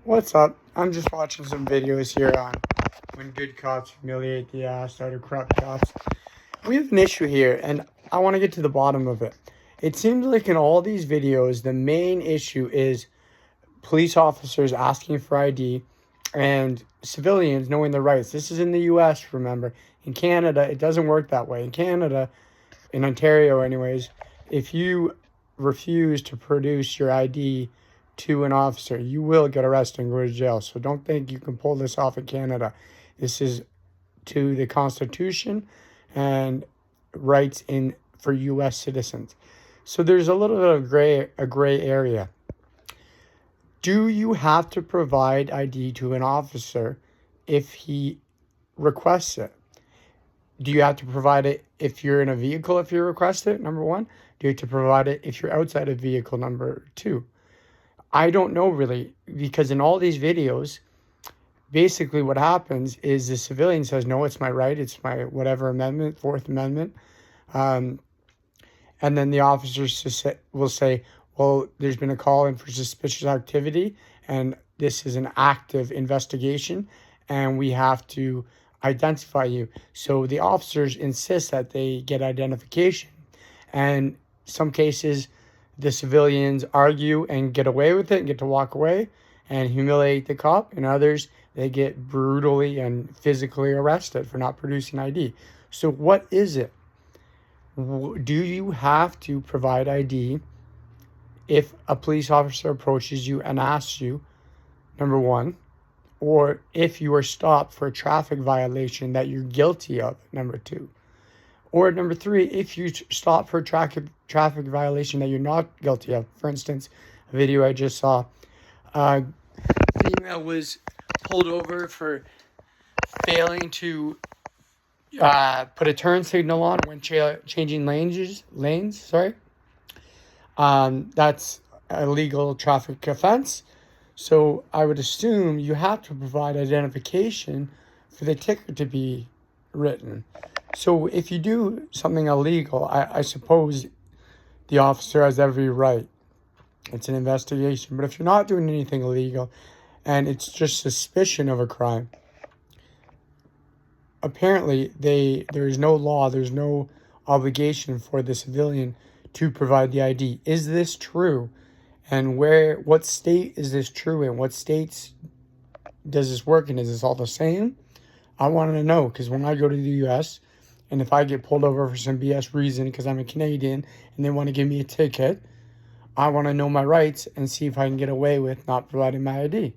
What's up? I'm just watching some videos here on when good cops humiliate the ass out of corrupt cops. We have an issue here, and I want to get to the bottom of it. It seems like in all these videos, the main issue is police officers asking for ID and civilians knowing their rights. This is in the US, remember. In Canada, it doesn't work that way. In Canada, in Ontario anyways, if you refuse to produce your ID to an officer, you will get arrested and go to jail. So don't think you can pull this off in Canada. This is to the Constitution and rights in for U.S. citizens. So there's a little bit of gray area. Do you have to provide ID to an officer if he requests it? Do you have to provide it if you're in a vehicle if you request it, number one? Do you have to provide it if you're outside a vehicle, number two? I don't know really, because in all these videos, basically what happens is the civilian says, no, it's my right, it's my whatever amendment, Fourth Amendment. And then the officers will say, well, there's been a call in for suspicious activity, and this is an active investigation, and we have to identify you. So the officers insist that they get identification. And some cases, the civilians argue and get away with it and get to walk away and humiliate the cop. And others, they get brutally and physically arrested for not producing ID. So what is it? Do you have to provide ID if a police officer approaches you and asks you, number one, or if you are stopped for a traffic violation that you're guilty of, number two? Or number three, if you stop for a traffic violation that you're not guilty of. For instance, a video I just saw, a female was pulled over for failing to put a turn signal on when changing lanes. That's a legal traffic offense. So I would assume you have to provide identification for the ticket to be written. So if you do something illegal, I suppose the officer has every right. It's an investigation. But if you're not doing anything illegal and it's just suspicion of a crime, apparently there is no law, there's no obligation for the civilian to provide the ID. Is this true? And what state is this true in? What states does this work in? Is this all the same? I want to know, because when I go to the U.S., and if I get pulled over for some BS reason because I'm a Canadian and they want to give me a ticket, I want to know my rights and see if I can get away with not providing my ID.